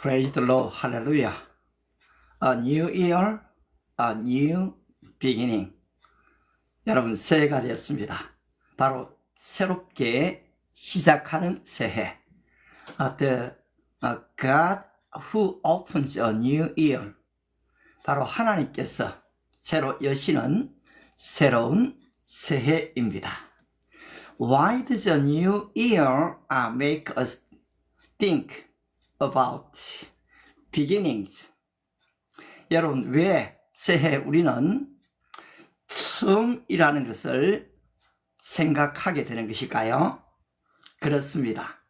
Praise the Lord. Hallelujah. A new year, a new beginning. 여러분, 새해가 되었습니다. 바로 새롭게 시작하는 새해. God who opens a new year. 바로 하나님께서 새로 여시는 새로운 새해입니다. Why does a new year make us think about beginnings? 여러분, 왜 새해 우리는 처음이라는 것을 생각하게 되는 것일까요? 그렇습니다.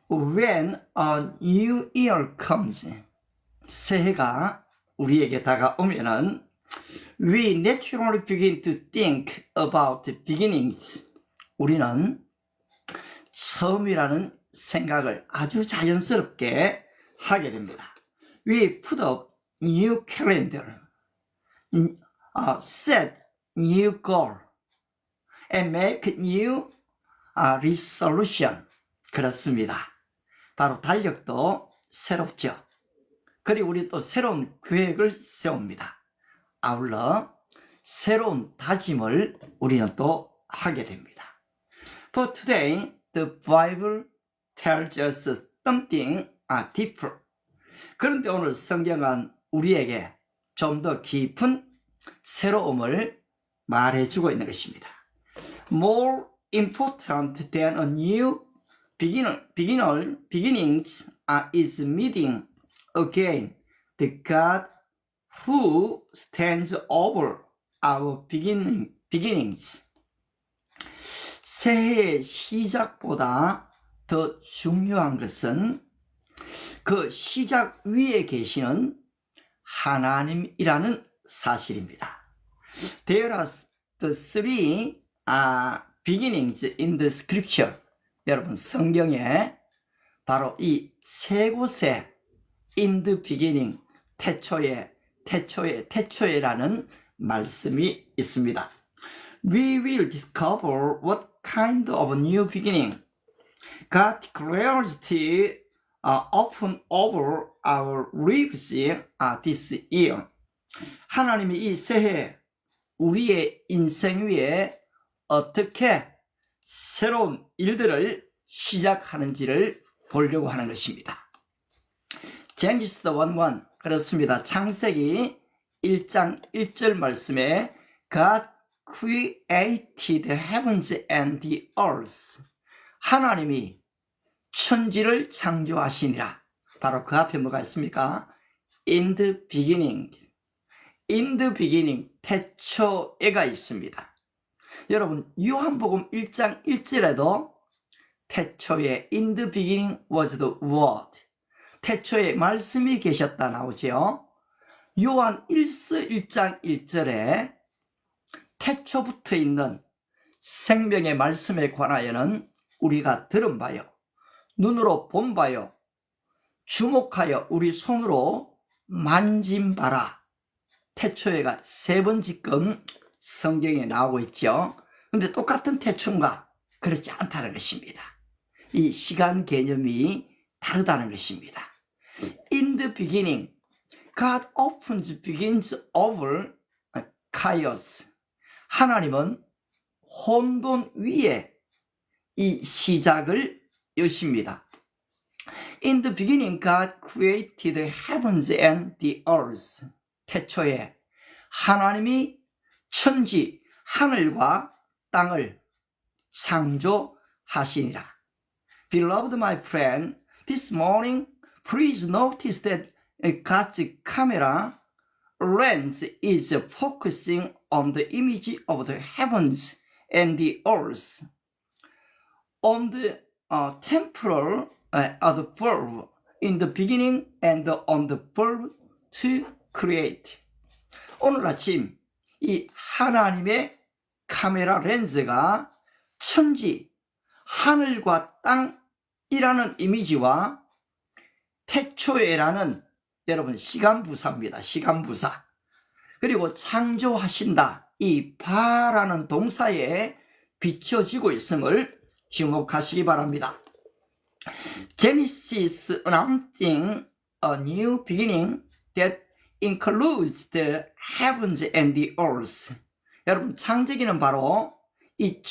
When a new year comes, 새해가 우리에게 다가오면은 we naturally begin to think about beginnings. 우리는 처음이라는 생각을 아주 자연스럽게 하게 됩니다. We put up new calendar, set new goal, and make new resolution. 그렇습니다. 바로 달력도 새롭죠. 그리고 우리 또 새로운 계획을 세웁니다. 아울러 새로운 다짐을 우리는 또 하게 됩니다. But today, the Bible tells us something different. 그런데 오늘 성경은 우리에게 좀 더 깊은 새로움을 말해주고 있는 것입니다. More important than a new beginnings is meeting again the God who stands over our beginnings. 새해의 시작보다 더 중요한 것은 그 시작 위에 계시는 하나님이라는 사실입니다. There are the three beginnings in the scripture. 여러분, 성경에 바로 이 세 곳에 in the beginning, 태초에라는 말씀이 있습니다. We will discover what kind of new beginning God declares to open over our lives this year. 하나님이 이 새해 우리의 인생 위에 어떻게 새로운 일들을 시작하는지를 보려고 하는 것입니다. Genesis 1:1 그렇습니다. 창세기 1장 1절 말씀에 God created the heavens and the earth. 하나님이 천지를 창조하시니라. 바로 그 앞에 뭐가 있습니까? In the beginning. In the beginning. 태초에가 있습니다. 여러분, 요한복음 1장 1절에도 태초에 in the beginning was the word. 태초에 말씀이 계셨다 나오죠. 요한 1장 1절에 태초부터 있는 생명의 말씀에 관하여는 우리가 들은 바요, 눈으로 본 바요, 주목하여 우리 손으로 만진 바라. 태초에가 세 번 지금 성경에 나오고 있죠. 근데 똑같은 태초인가? 그렇지 않다는 것입니다. 이 시간 개념이 다르다는 것입니다. In the beginning, God begins over chaos. 하나님은 혼돈 위에 이 시작을 여십니다. In the beginning, God created the heavens and the earth. 태초에 하나님이 천지, 하늘과 땅을 창조하시니라. Beloved my friend, this morning, please notice that God's camera lens is focusing on the image of the heavens and the earth, on the temporal the verb in the beginning and on the verb to create. 오늘 아침 이 하나님의 카메라 렌즈가 천지, 하늘과 땅이라는 이미지와 태초에라는 여러분 시간부사입니다. 시간부사. 그리고 창조하신다. 이 바라는 동사에 비춰지고 있음을 주목하시기 바랍니다. Genesis announcing a new beginning that includes the heavens and the earth. 여러분, 창세기는 바로 이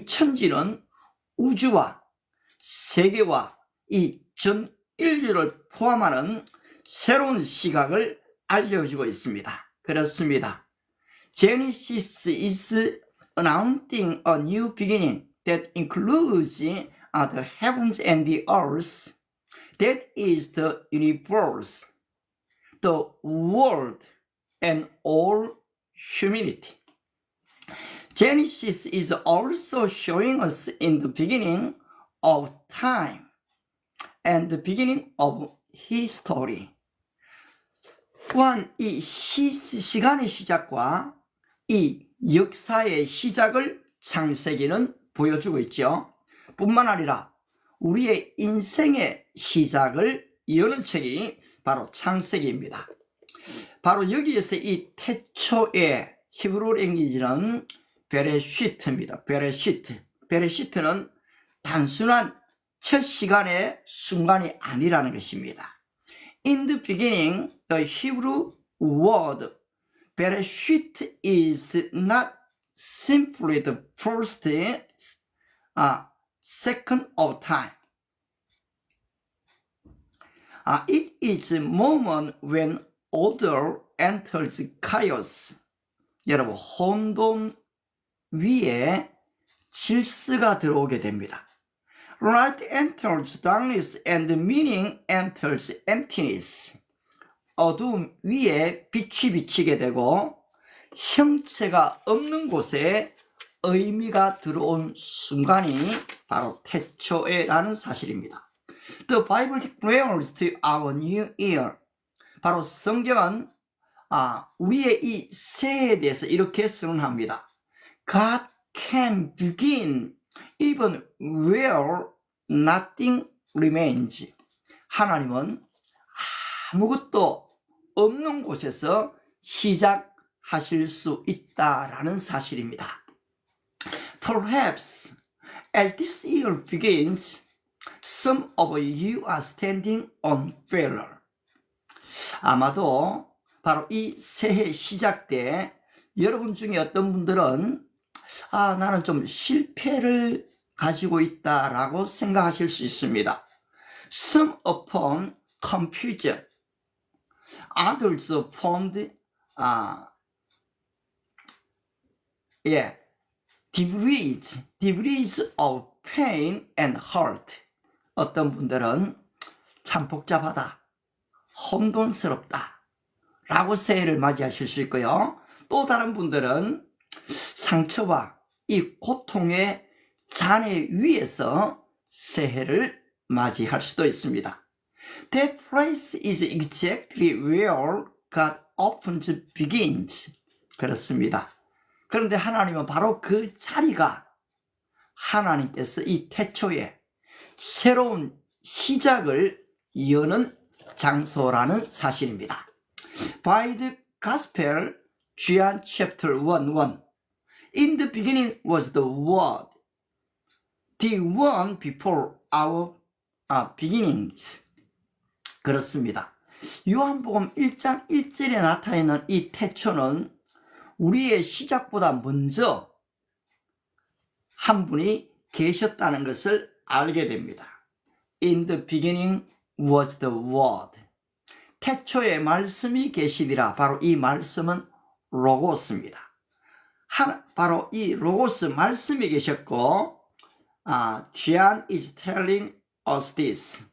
천지는 우주와 세계와 이 전 인류를 포함하는 새로운 시각을 알려주고 있습니다. 그렇습니다. Genesis is announcing a new beginning that includes the heavens and the earth. That is the universe, the world, and all humanity. Genesis is also showing us in the beginning of time and the beginning of history. 또한 이 시간의 시작과 이 역사의 시작을 창세기는 보여주고 있죠. 뿐만 아니라 우리의 인생의 시작을 여는 책이 바로 창세기입니다. 바로 여기에서 이 태초의 히브리 랭귀지는 베레시트입니다. 베레시트는 단순한 첫 시간의 순간이 아니라는 것입니다. In the beginning, the Hebrew word Bereshit is not simply the first second of time. It is a moment when order enters chaos. 여러분, 혼돈 위에 질서가 들어오게 됩니다. Light enters darkness and meaning enters emptiness. 어두움 위에 빛이 비치게 되고 형체가 없는 곳에 의미가 들어온 순간이 바로 태초에라는 사실입니다. The Bible declares to our new year. 바로 성경은 우리의 이 새해에 대해서 이렇게 선언합니다. God can begin even where nothing remains. 하나님은 아무것도 없는 곳에서 시작하실 수 있다라는 사실입니다. Perhaps as this year begins, some of you are standing on failure. 아마도 바로 이 새해 시작 때 여러분 중에 어떤 분들은 나는 좀 실패를 가지고 있다라고 생각하실 수 있습니다. Some upon confusion, others upon degrees of pain and hurt. 어떤 분들은 참 복잡하다, 혼돈스럽다 라고 새해를 맞이하실 수 있고요. 또 다른 분들은 상처와 이 고통의 잔해 위에서 새해를 맞이할 수도 있습니다. That place is exactly where God often begins. 그렇습니다. 그런데 하나님은 바로 그 자리가 하나님께서 이 태초에 새로운 시작을 여는 장소라는 사실입니다. By the Gospel, John chapter 1:1. In the beginning was the Word, the one before our beginnings. 그렇습니다. 요한복음 1장 1절에 나타나는 이 태초는 우리의 시작보다 먼저 한 분이 계셨다는 것을 알게 됩니다. In the beginning was the Word. 태초에 말씀이 계시니라. 바로 이 말씀은 로고스입니다. 바로 이 로고스 말씀이 계셨고, John is telling us this.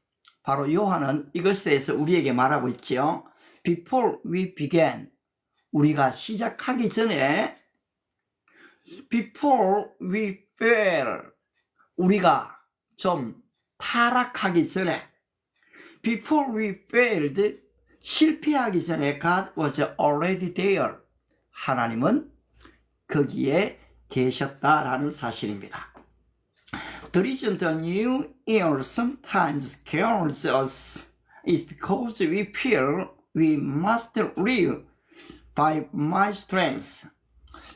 바로 요한은 이것에 대해서 우리에게 말하고 있죠. Before we began, 우리가 시작하기 전에, before we fell, 우리가 좀 타락하기 전에, before we failed, 실패하기 전에 God was already there. 하나님은 거기에 계셨다라는 사실입니다. The reason the new year sometimes scares us is because we feel we must live by my strength.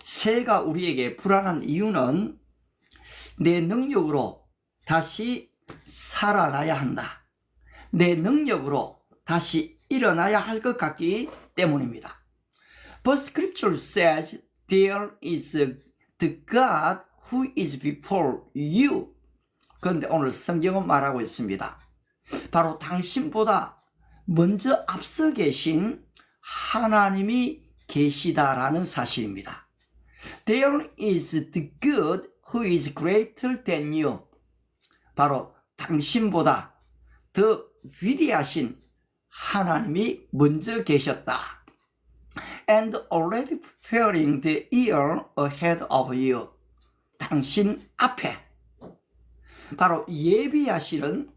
새해가 우리에게 불안한 이유는 내 능력으로 다시 살아나야 한다. 내 능력으로 다시 일어나야 할 것 같기 때문입니다. But scripture says there is the God who is before you. 그런데 오늘 성경은 말하고 있습니다. 바로 당신보다 먼저 앞서 계신 하나님이 계시다라는 사실입니다. There is the God who is greater than you. 바로 당신보다 더 위대하신 하나님이 먼저 계셨다. And already preparing the year ahead of you. 당신 앞에 바로 예비하시는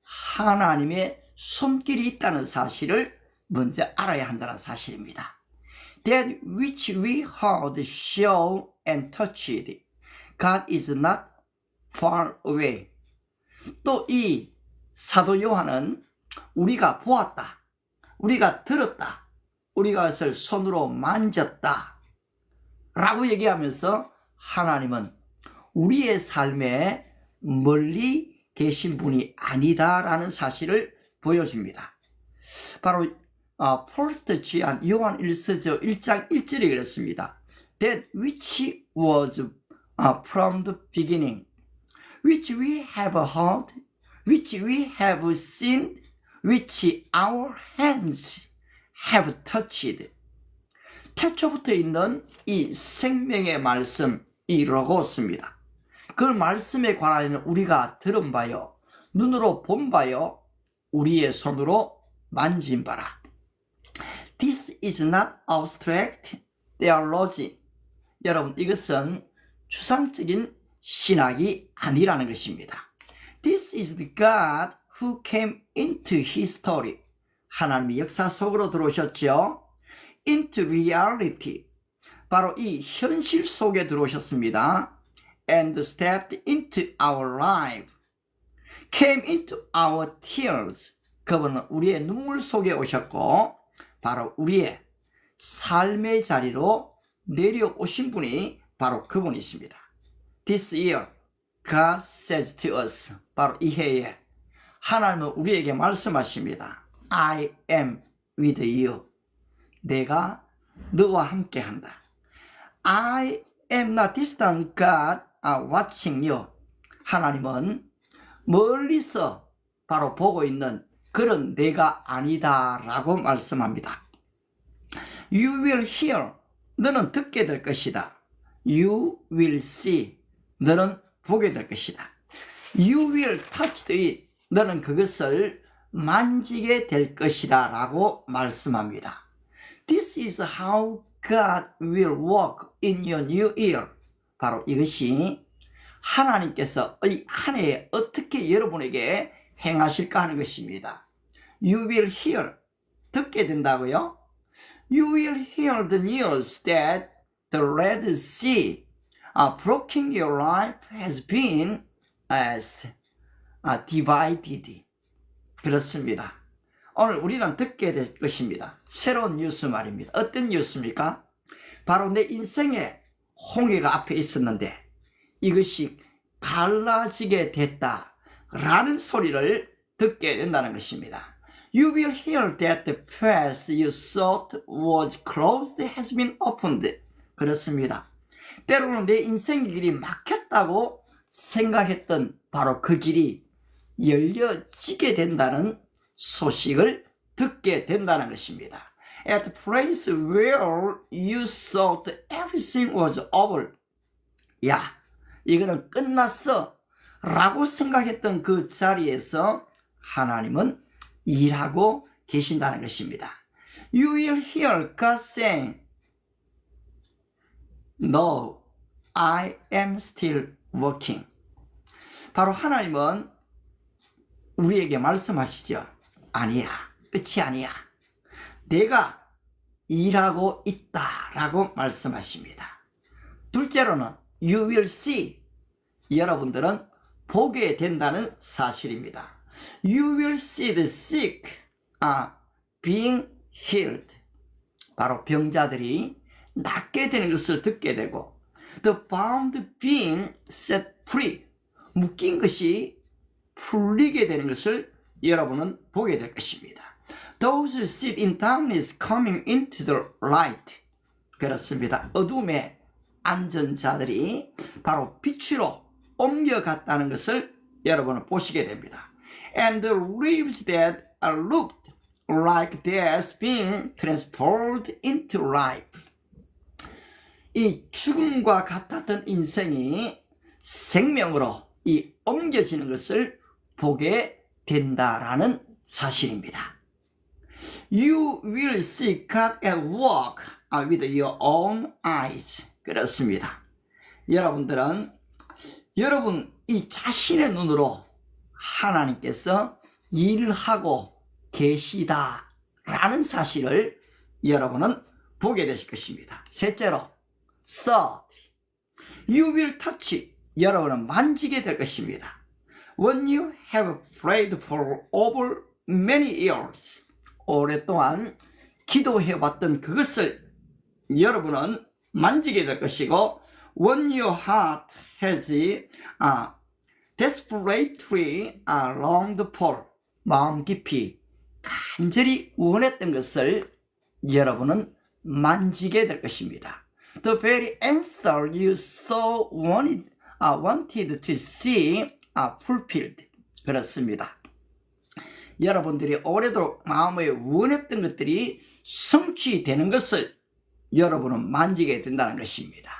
하나님의 손길이 있다는 사실을 먼저 알아야 한다는 사실입니다. That which we heard, saw and touched, God is not far away. 또 이 사도 요한은 우리가 보았다, 우리가 들었다, 우리가 그것을 손으로 만졌다 라고 얘기하면서 하나님은 우리의 삶에 멀리 계신 분이 아니다라는 사실을 보여줍니다. 바로 퍼스트 지안 요한 1서적 1장 1절에 그랬습니다. That which was from the beginning, which we have heard, which we have seen, which our hands have touched. 태초부터 있는 이 생명의 말씀, 이 로고스입니다. 그 말씀에 관하여는 우리가 들은 바요, 눈으로 본 바요, 우리의 손으로 만진 바라. This is not abstract theology. 여러분, 이것은 추상적인 신학이 아니라는 것입니다. This is the God who came into history. 하나님이 역사 속으로 들어오셨죠. Into reality. 바로 이 현실 속에 들어오셨습니다. And stepped into our life. Came into our tears. 그분은 우리의 눈물 속에 오셨고 바로 우리의 삶의 자리로 내려오신 분이 바로 그분이십니다. This year, God says to us. 바로 이 해에 하나님은 우리에게 말씀하십니다. I am with you. 내가 너와 함께 한다. I am not distant God watching you. 하나님은 멀리서 바로 보고 있는 그런 내가 아니다라고 말씀합니다. You will hear. 너는 듣게 될 것이다. You will see. 너는 보게 될 것이다. You will touch it. 너는 그것을 만지게 될 것이다 라고 말씀합니다. This is how God will work in your new year. 바로 이것이 하나님께서 이 한 해에 어떻게 여러분에게 행하실까 하는 것입니다. You will hear. 듣게 된다고요? You will hear the news that the Red Sea blocking your life has been as divided. 그렇습니다. 오늘 우리는 듣게 될 것입니다. 새로운 뉴스 말입니다. 어떤 뉴스입니까? 바로 내 인생에 홍해가 앞에 있었는데 이것이 갈라지게 됐다라는 소리를 듣게 된다는 것입니다. You will hear that the path you thought was closed has been opened. 그렇습니다. 때로는 내 인생의 길이 막혔다고 생각했던 바로 그 길이 열려지게 된다는 소식을 듣게 된다는 것입니다. At the place where you thought everything was over. 야, 이거는 끝났어 라고 생각했던 그 자리에서 하나님은 일하고 계신다는 것입니다. You will hear God saying, No, I am still working. 바로 하나님은 우리에게 말씀하시죠. 아니야, 끝이 아니야. 내가 일하고 있다라고 말씀하십니다. 둘째로는 You will see. 여러분들은 보게 된다는 사실입니다. You will see the sick being healed. 바로 병자들이 낫게 되는 것을 듣게 되고 The bound being set free. 묶인 것이 풀리게 되는 것을 여러분은 보게 될 것입니다. Those who sit in darkness coming into the light. 그렇습니다. 어둠에 앉은 자들이 바로 빛으로 옮겨갔다는 것을 여러분은 보시게 됩니다. And the lives that are looked like death being transformed into life. 이 죽음과 같았던 인생이 생명으로 이 옮겨지는 것을 보게 된다라는 사실입니다. You will see God at work with your own eyes. 그렇습니다. 여러분들은 여러분 이 자신의 눈으로 하나님께서 일을 하고 계시다라는 사실을 여러분은 보게 되실 것입니다. 셋째로, third, you will touch. 여러분은 만지게 될 것입니다. When you have prayed for over many years, 오랫동안 기도해왔던 그것을 여러분은 만지게 될 것이고, when your heart has desperately longed for, 마음 깊이 간절히 원했던 것을 여러분은 만지게 될 것입니다. The very answer you so wanted to see fulfilled. 그렇습니다. 여러분들이 오래도록 마음에 원했던 것들이 성취되는 것을 여러분은 만지게 된다는 것입니다.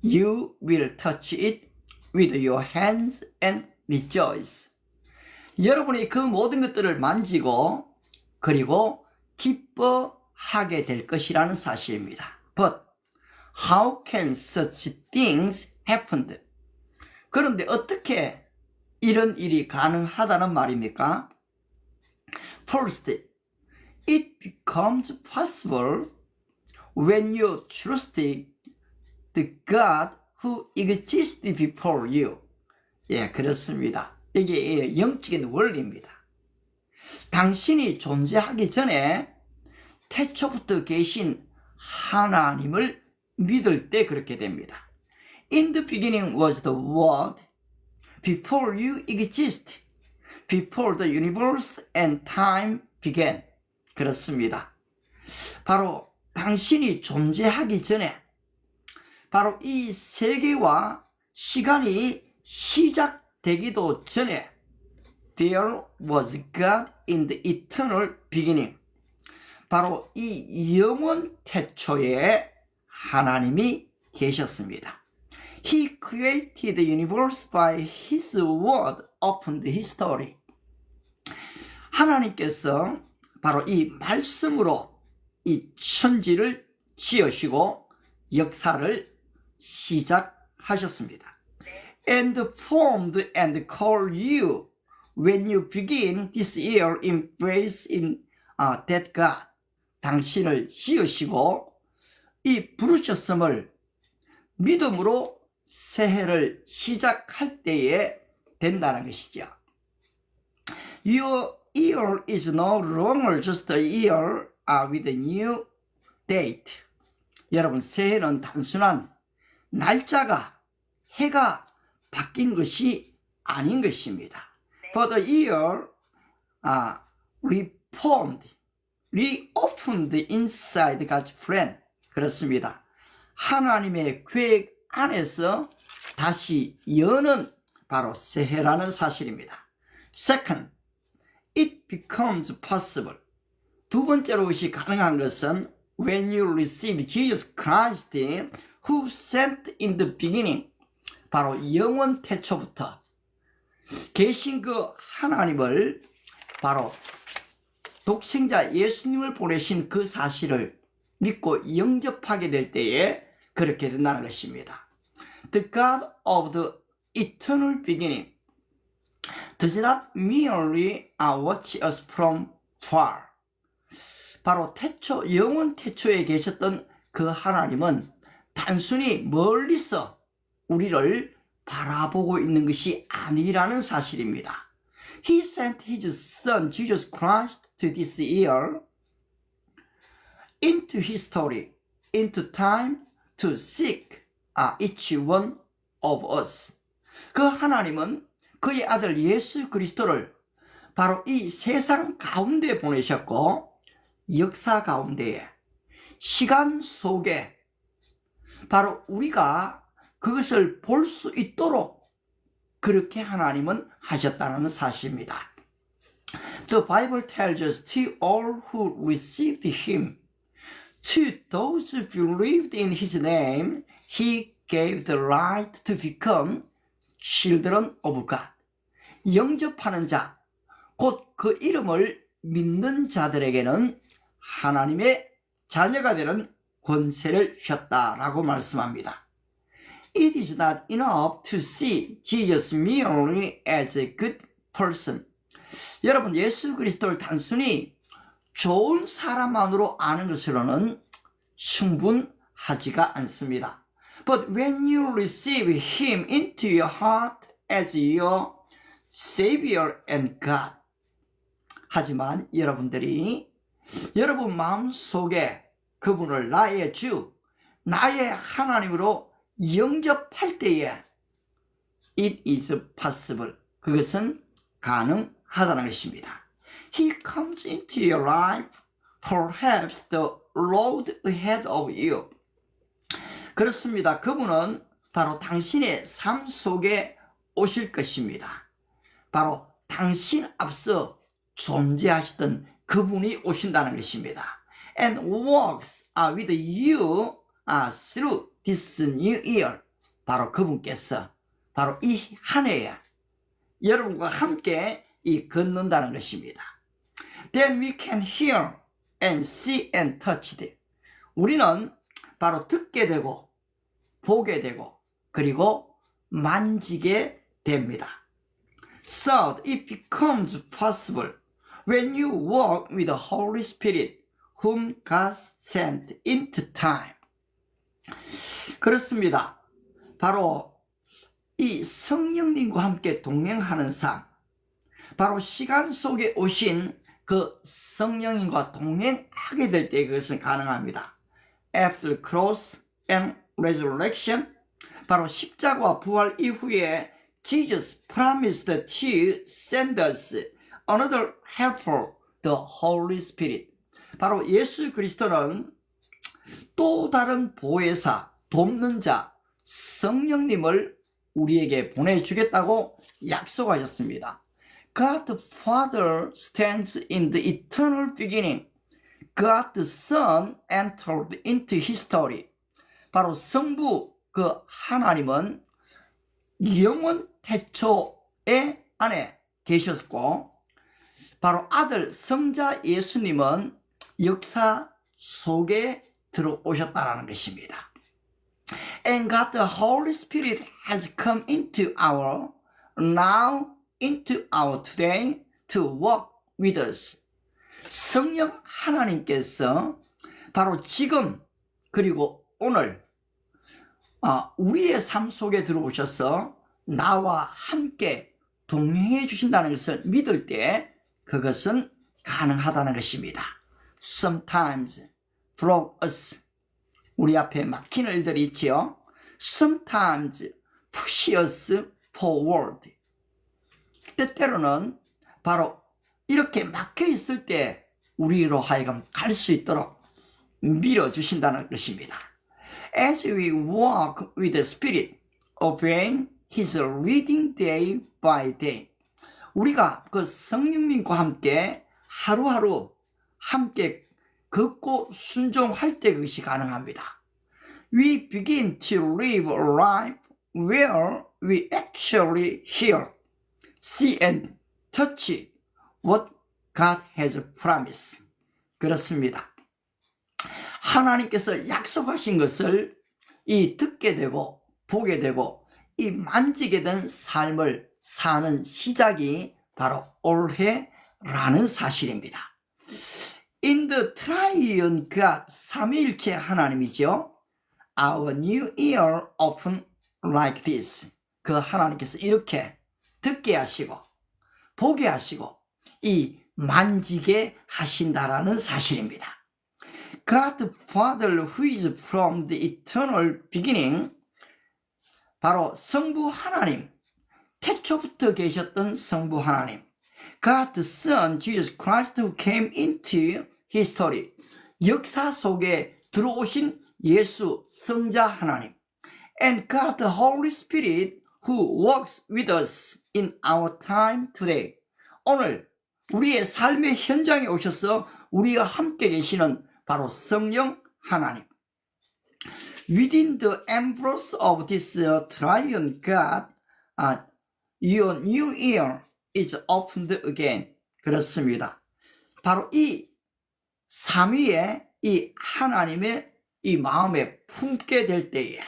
You will touch it with your hands and rejoice. 여러분이 그 모든 것들을 만지고 그리고 기뻐하게 될 것이라는 사실입니다. But how can such things happen? 그런데 어떻게 이런 일이 가능하다는 말입니까? First, it becomes possible when you trust the God who exists before you. 예, 그렇습니다. 이게 영적인 원리입니다. 당신이 존재하기 전에 태초부터 계신 하나님을 믿을 때 그렇게 됩니다. In the beginning was the Word. Before you exist. Before the universe and time began. 그렇습니다. 바로 당신이 존재하기 전에, 바로 이 세계와 시간이 시작되기도 전에 There was God in the eternal beginning. 바로 이 영원 태초에 하나님이 계셨습니다. He created the universe by His word opened history. 하나님께서 바로 이 말씀으로 이 천지를 지으시고 역사를 시작하셨습니다. And formed and called you when you begin this year in faith in that God. 당신을 지으시고 이 부르셨음을 믿음으로 새해를 시작할 때에 된다는 것이죠. Your year is no longer just a year with a new date. 여러분, 새해는 단순한 날짜가, 해가 바뀐 것이 아닌 것입니다. But the year reformed, reopened inside God's plan. 그렇습니다. 하나님의 계획 안에서 다시 여는 바로 새해라는 사실입니다. Second, it becomes possible. 두 번째로 이것이 가능한 것은 when you receive Jesus Christ who sent in the beginning. 바로 영원 태초부터 계신 그 하나님을, 바로 독생자 예수님을 보내신 그 사실을 믿고 영접하게 될 때에 그렇게 된다는 것입니다. The God of the eternal beginning does not merely watch us from far. 바로 태초, 영원 태초에 계셨던 그 하나님은 단순히 멀리서 우리를 바라보고 있는 것이 아니라는 사실입니다. He sent His Son, Jesus Christ, to this year, into history, into time, to seek each one of us. 그 하나님은 그의 아들 예수 그리스도를 바로 이 세상 가운데 보내셨고, 역사 가운데에, 시간 속에 바로 우리가 그것을 볼 수 있도록 그렇게 하나님은 하셨다는 사실입니다. The Bible tells us to all who received him, to those who believed in his name, he gave the right to become children of God. 영접하는 자, 곧 그 이름을 믿는 자들에게는 하나님의 자녀가 되는 권세를 주셨다라고 말씀합니다. It is not enough to see Jesus merely as a good person. 여러분, 예수 그리스도를 단순히 좋은 사람만으로 아는 것으로는 충분하지가 않습니다. But when you receive him into your heart as your Savior and God, 하지만 여러분들이 여러분 마음속에 그분을 나의 주, 나의 하나님으로 영접할 때에 it is possible, 그것은 가능하다는 것입니다. He comes into your life, perhaps the road ahead of you. 그렇습니다. 그분은 바로 당신의 삶 속에 오실 것입니다. 바로 당신 앞서 존재하시던 그분이 오신다는 것입니다. And walks with you through this new year. 바로 그분께서 바로 이 한 해에 여러분과 함께 걷는다는 것입니다. Then we can hear and see and touch it. 우리는 바로 듣게 되고 보게 되고 그리고 만지게 됩니다. Third, it becomes possible when you walk with the Holy Spirit, whom God sent into time. 그렇습니다. 바로 이 성령님과 함께 동행하는 삶, 바로 시간 속에 오신 그 성령님과 동행하게 될 때 그것은 가능합니다. After the cross and resurrection, 바로 십자가와 부활 이후에 Jesus promised to send us another helper, the Holy Spirit. 바로 예수 그리스도는 또 다른 보혜사, 돕는 자, 성령님을 우리에게 보내주겠다고 약속하셨습니다. God the Father stands in the eternal beginning. God the Son entered into history. 바로 성부 그 하나님은 영원 태초의 안에 계셨고, 바로 아들 성자 예수님은 역사 속에 들어오셨다는 것입니다. And God the Holy Spirit has come into our today to walk with us. 성령 하나님께서 바로 지금 그리고 오늘 우리의 삶 속에 들어오셔서 나와 함께 동행해 주신다는 것을 믿을 때 그것은 가능하다는 것입니다. Sometimes from us, 우리 앞에 막히는 일들이 있지요. Sometimes push us forward. 때때로는 바로 이렇게 막혀 있을 때 우리로 하여금 갈 수 있도록 밀어주신다는 것입니다. As we walk with the Spirit, obeying His leading day by day. 우리가 그 성령님과 함께 하루하루 함께 걷고 순종할 때 그것이 가능합니다. We begin to live a life where we actually hear, see and touch what God has promised. 그렇습니다. 하나님께서 약속하신 것을 듣게 되고 보게 되고 만지게 된 삶을 사는 시작이 바로 올해라는 사실입니다. In the triune God, 삼위일체 하나님이죠. Our new year often like this. 그 하나님께서 이렇게 듣게 하시고 보게 하시고 만지게 하신다라는 사실입니다. God the Father who is from the eternal beginning, 바로 성부 하나님, 태초부터 계셨던 성부 하나님, God the Son, Jesus Christ who came into history, 역사 속에 들어오신 예수 성자 하나님, and God the Holy Spirit who works with us in our time today. 오늘 우리의 삶의 현장에 오셔서 우리와 함께 계시는 바로 성령 하나님. Within the embrace of this triune God, your new year is opened again. 그렇습니다. 바로 이 삼위의 이 하나님의 이 마음에 품게 될 때에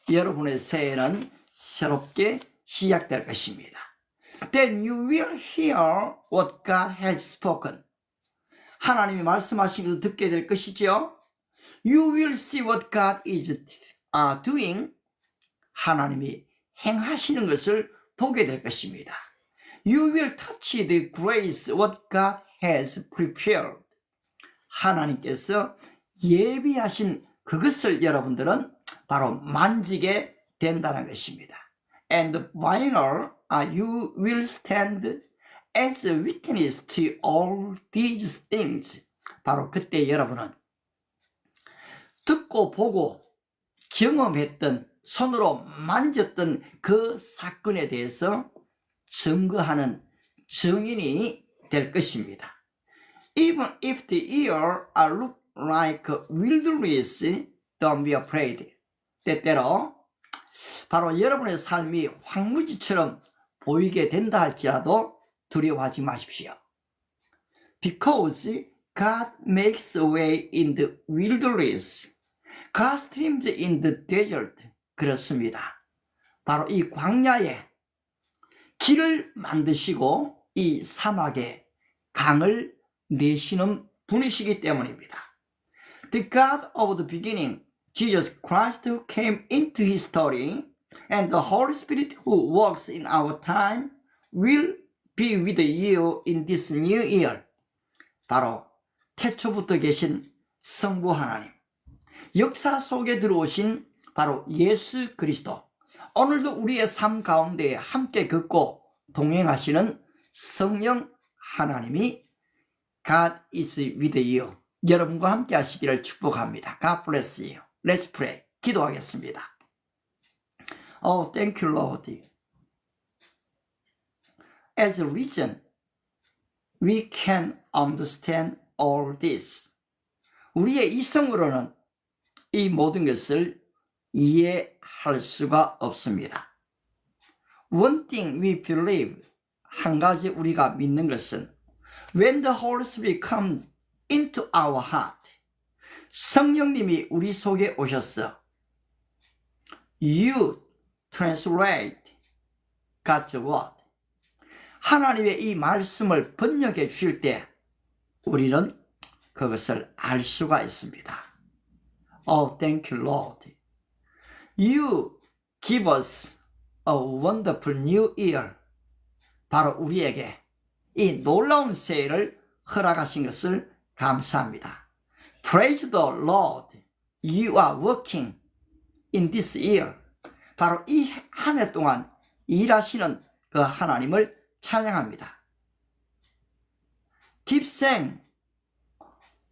여러분의 새해는 새롭게 시작될 것입니다. Then you will hear what God has spoken. 하나님이 말씀하신 것을 듣게 될 것이죠. You will see what God is doing. 하나님이 행하시는 것을 보게 될 것입니다. You will touch the grace what God has prepared. 하나님께서 예비하신 그것을 여러분들은 바로 만지게 된다는 것입니다. And final, you will stand as a witness to all these things. 바로 그때 여러분은 듣고 보고 경험했던, 손으로 만졌던 그 사건에 대해서 증거하는 증인이 될 것입니다. Even if the year look like wilderness, don't be afraid. 때때로 바로 여러분의 삶이 황무지처럼 보이게 된다 할지라도 두려워하지 마십시오. Because God makes a way in the wilderness, God streams in the desert. 그렇습니다. 바로 이 광야에 길을 만드시고 이 사막에 강을 내시는 분이시기 때문입니다. The God of the beginning, Jesus Christ who came into history, and the Holy Spirit who works in our time will be with you in this new year. 바로 태초부터 계신 성부 하나님, 역사 속에 들어오신 바로 예수 그리스도, 오늘도 우리의 삶 가운데 함께 걷고 동행하시는 성령 하나님이 God is with you. 여러분과 함께 하시기를 축복합니다. God bless you. Let's pray. 기도하겠습니다. Oh, thank you, Lord. As a reason, we can understand all this. 우리의 이성으로는 이 모든 것을 이해할 수가 없습니다. One thing we believe, 한 가지 우리가 믿는 것은 when the Holy Spirit comes into our heart, 성령님이 우리 속에 오셔서 you translate God's word, 하나님의 이 말씀을 번역해 주실 때 우리는 그것을 알 수가 있습니다. Oh, thank you, Lord. You give us a wonderful new year. 바로 우리에게 이 놀라운 새해를 허락하신 것을 감사합니다. Praise the Lord. You are working in this year. 바로 이 한 해 동안 일하시는 그 하나님을 찬양합니다. Give thanks,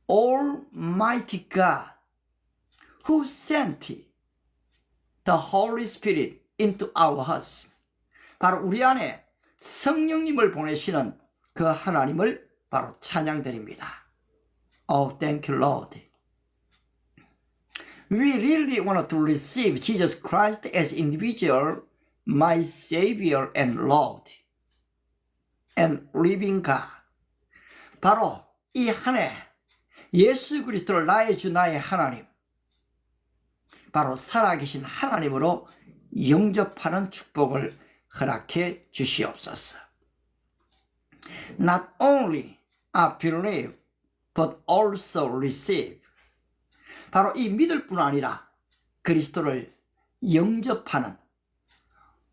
Almighty God, who sent the Holy Spirit into our hearts. 바로 우리 안에 성령님을 보내시는 그 하나님을 바로 찬양드립니다. Oh, thank you, Lord. We really want to receive Jesus Christ as individual, my Savior and Lord, and living God. 바로 이 한 해 예수 그리스도를 나의 주 나의 하나님, 바로 살아계신 하나님으로 영접하는 축복을 허락해 주시옵소서. Not only I believe, but also receive. 바로 이 믿을 뿐 아니라 그리스도를 영접하는,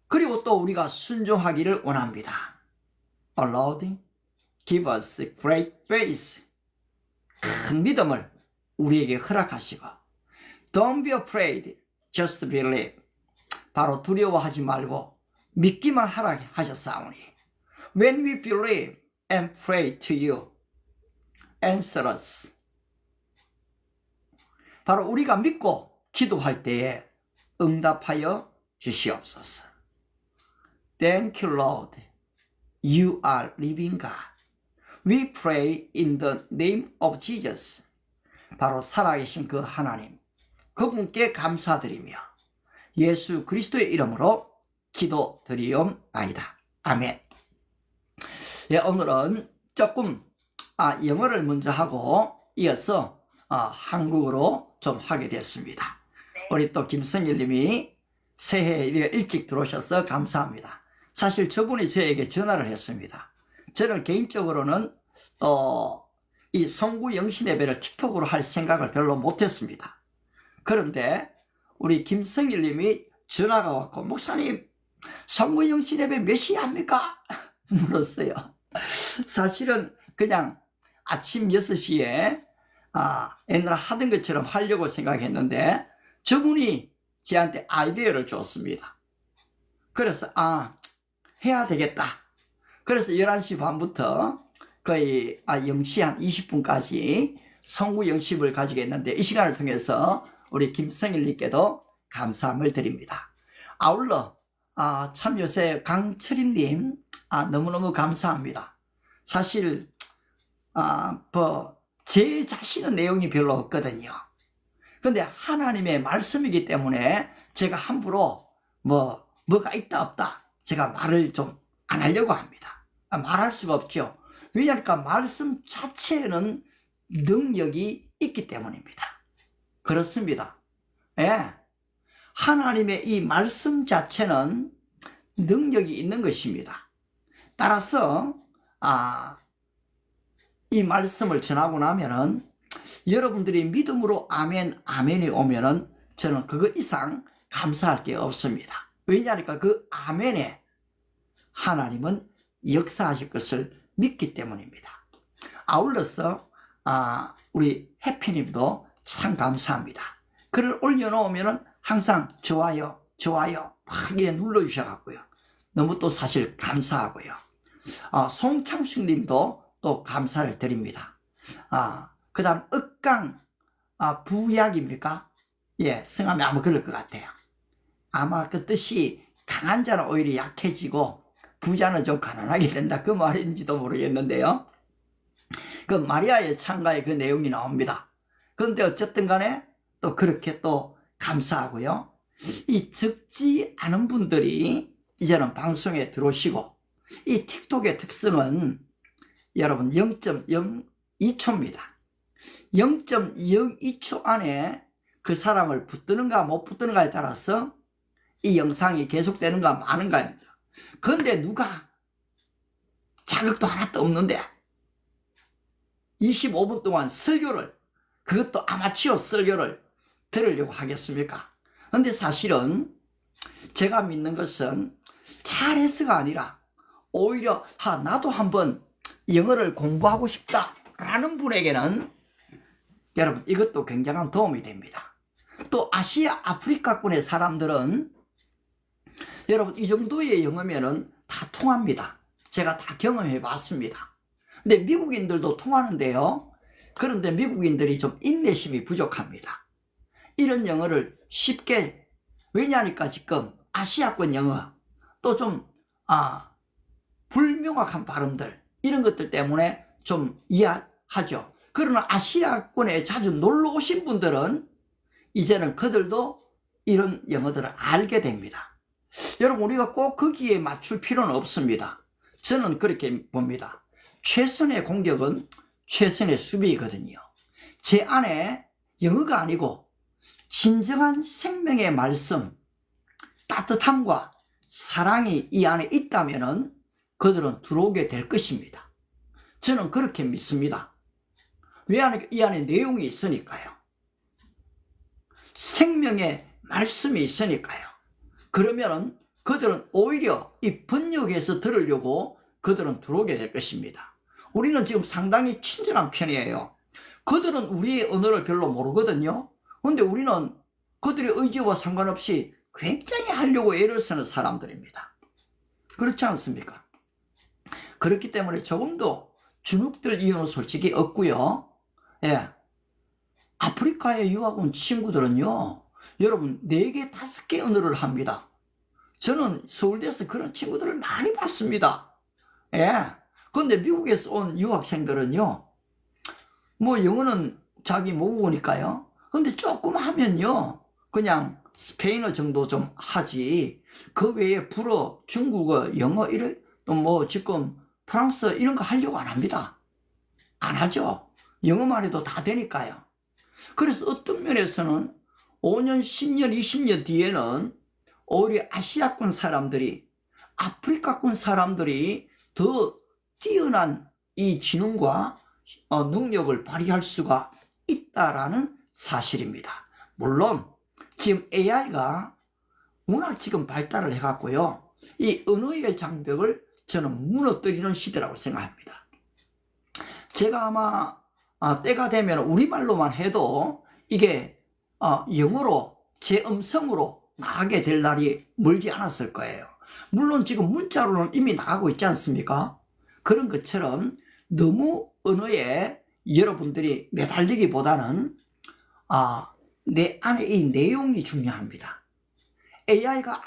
그리고 또 우리가 순종하기를 원합니다. Oh Lord, give us great faith. 큰 믿음을 우리에게 허락하시고, Don't be afraid, just believe. 바로 두려워하지 말고 믿기만 하라 하셨사오니 When we believe and pray to you, answer us. 바로 우리가 믿고 기도할 때에 응답하여 주시옵소서. Thank you, Lord. You are living God. We pray in the name of Jesus. 바로 살아계신 그 하나님, 그분께 감사드리며 예수 그리스도의 이름으로 기도드리옵나이다. 아멘. 예, 오늘은 조금 영어를 먼저 하고 이어서 한국어로 좀 하게 됐습니다. 우리 또 김성일 님이 새해에 일찍 들어오셔서 감사합니다. 사실 저분이 저에게 전화를 했습니다. 저는 개인적으로는 이 송구 영신 예배를 틱톡으로 할 생각을 별로 못했습니다. 그런데 우리 김성일 님이 전화가 왔고 목사님 송구 영신 예배 몇 시에 합니까? 물었어요. 사실은 그냥 아침 6시에 옛날 하던 것처럼 하려고 생각했는데 저분이 저한테 아이디어를 줬습니다. 그래서 해야 되겠다. 그래서 11시 반부터 거의 0시 한 20분까지 성구 영십을 가지겠는데 이 시간을 통해서 우리 김성일 님께도 감사함을 드립니다. 아울러 참 요새 강철인 님 너무너무 감사합니다. 사실 제 자신은 내용이 별로 없거든요. 근데 하나님의 말씀이기 때문에 제가 함부로 뭐가 있다 없다 제가 말을 좀 안 하려고 합니다. 말할 수가 없죠. 왜냐하니까 말씀 자체는 능력이 있기 때문입니다. 그렇습니다. 예. 하나님의 이 말씀 자체는 능력이 있는 것입니다. 따라서 이 말씀을 전하고 나면은 여러분들이 믿음으로 아멘 아멘이 오면은 저는 그거 이상 감사할 게 없습니다. 왜냐하니까 그 아멘에 하나님은 역사하실 것을 믿기 때문입니다. 아울러서 우리 해피님도 참 감사합니다. 글을 올려놓으면은 항상 좋아요 막 이렇게 눌러주셔갖고요. 너무 또 사실 감사하고요. 송창숙님도 또 감사를 드립니다. 그 다음 억강 부약입니까? 예, 성함이 아마 그럴 것 같아요. 아마 그 뜻이 강한 자는 오히려 약해지고 부자는 좀 가난하게 된다 그 말인지도 모르겠는데요. 그 마리아의 창가에 그 내용이 나옵니다. 그런데 어쨌든 간에 또 그렇게 또 감사하고요. 이 적지 않은 분들이 이제는 방송에 들어오시고 이 틱톡의 특성은 여러분 0.02초입니다. 0.02초 안에 그 사람을 붙드는가 못 붙드는가에 따라서 이 영상이 계속되는가 마는가입니다. 그런데 누가 자격도 하나도 없는데 25분 동안 설교를, 그것도 아마추어 설교를 들으려고 하겠습니까? 그런데 사실은 제가 믿는 것은 잘해서가 아니라 오히려 나도 한번 영어를 공부하고 싶다라는 분에게는 여러분 이것도 굉장한 도움이 됩니다. 또 아시아 아프리카권의 사람들은 여러분 이 정도의 영어면은 다 통합니다. 제가 다 경험해 봤습니다. 근데 미국인들도 통하는데요. 그런데 미국인들이 좀 인내심이 부족합니다. 이런 영어를 쉽게, 왜냐하니까 지금 아시아권 영어 또 좀 불명확한 발음들 이런 것들 때문에 좀 이해하죠. 그러나 아시아권에 자주 놀러 오신 분들은 이제는 그들도 이런 영어들을 알게 됩니다. 여러분 우리가 꼭 거기에 맞출 필요는 없습니다. 저는 그렇게 봅니다. 최선의 공격은 최선의 수비이거든요. 제 안에 영어가 아니고 진정한 생명의 말씀, 따뜻함과 사랑이 이 안에 있다면 그들은 들어오게 될 것입니다. 저는 그렇게 믿습니다. 왜? 이 안에 내용이 있으니까요. 생명의 말씀이 있으니까요. 그러면 그들은 오히려 이 번역해서 들으려고 그들은 들어오게 될 것입니다. 우리는 지금 상당히 친절한 편이에요. 그들은 우리의 언어를 별로 모르거든요. 그런데 우리는 그들의 의지와 상관없이 굉장히 하려고 애를 쓰는 사람들입니다. 그렇지 않습니까? 그렇기 때문에 조금도 주눅들 이유는 솔직히 없고요. 예. 아프리카에 유학 온 친구들은요, 여러분 4개, 5개 언어를 합니다. 저는 서울대에서 그런 친구들을 많이 봤습니다. 예. 근데 미국에서 온 유학생들은요, 뭐 영어는 자기 모국어니까요. 근데 조금 하면요, 그냥 스페인어 정도 좀 하지, 그 외에 불어, 중국어, 영어, 이런, 뭐 지금 프랑스어 이런 거 하려고 안 합니다. 안 하죠. 영어만 해도 다 되니까요. 그래서 어떤 면에서는 5년, 10년, 20년 뒤에는 오히려 아시아권 사람들이, 아프리카권 사람들이 더 뛰어난 이 지능과 능력을 발휘할 수가 있다라는 사실입니다. 물론 지금 AI가 워낙 지금 발달을 해갖고요, 이 언어의 장벽을 저는 무너뜨리는 시대라고 생각합니다. 제가 아마 때가 되면 우리말로만 해도 이게 영어로 제 음성으로 나가게 될 날이 멀지 않았을 거예요. 물론 지금 문자로는 이미 나가고 있지 않습니까? 그런 것처럼 너무 언어에 여러분들이 매달리기보다는 내 안에 이 내용이 중요합니다. AI가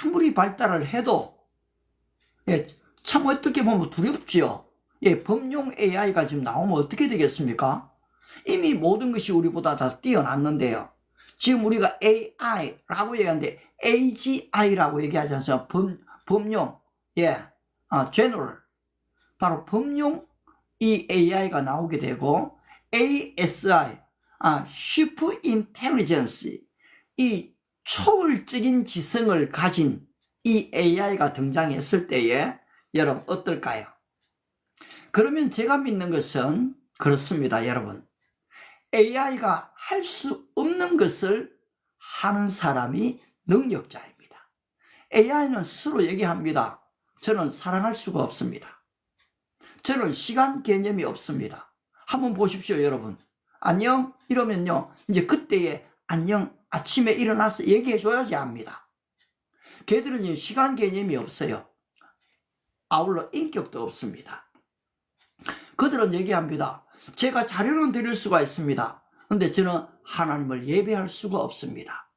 아무리 발달을 해도 참 어떻게 보면 두렵지요. 범용 AI가 지금 나오면 어떻게 되겠습니까? 이미 모든 것이 우리보다 다 뛰어났는데요. 지금 우리가 AI라고 얘기하는데 AGI라고 얘기하지 않습니까? 범용, general. 바로 범용 이 AI가 나오게 되고, ASI, Super Intelligence, 이 초월적인 지성을 가진 이 AI가 등장했을 때에 여러분 어떨까요? 그러면 제가 믿는 것은 그렇습니다, 여러분. AI가 할 수 없는 것을 하는 사람이 능력자입니다. AI는 스스로 얘기합니다. 저는 사랑할 수가 없습니다. 저는 시간 개념이 없습니다. 한번 보십시오, 여러분. 안녕? 이러면요, 이제 그때에 안녕, 아침에 일어나서 얘기해줘야지 합니다. 걔들은 시간 개념이 없어요. 아울러 인격도 없습니다. 그들은 얘기합니다. 제가 자료는 드릴 수가 있습니다. 근데 저는 하나님을 예배할 수가 없습니다.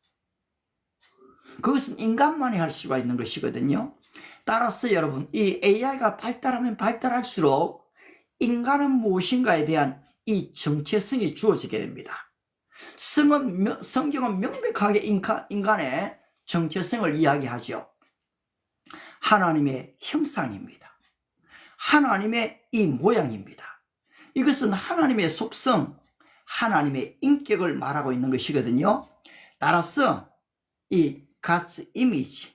그것은 인간만이 할 수가 있는 것이거든요. 따라서 여러분, 이 AI가 발달하면 발달할수록 인간은 무엇인가에 대한 이 정체성이 주어지게 됩니다. 성경은 명백하게 인간의 정체성을 이야기하죠. 하나님의 형상입니다. 하나님의 이 모양입니다. 이것은 하나님의 속성, 하나님의 인격을 말하고 있는 것이거든요. 따라서 이 God's image,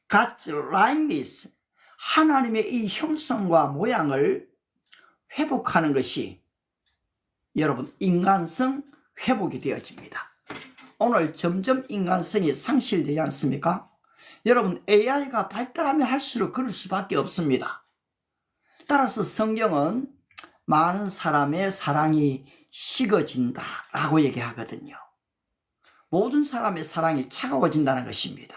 God's likeness, 하나님의 이 형성과 모양을 회복하는 것이 여러분 인간성 회복이 되어집니다. 오늘 점점 인간성이 상실되지 않습니까? 여러분 AI가 발달하면 할수록 그럴 수밖에 없습니다. 따라서 성경은 많은 사람의 사랑이 식어진다 라고 얘기하거든요. 모든 사람의 사랑이 차가워진다는 것입니다.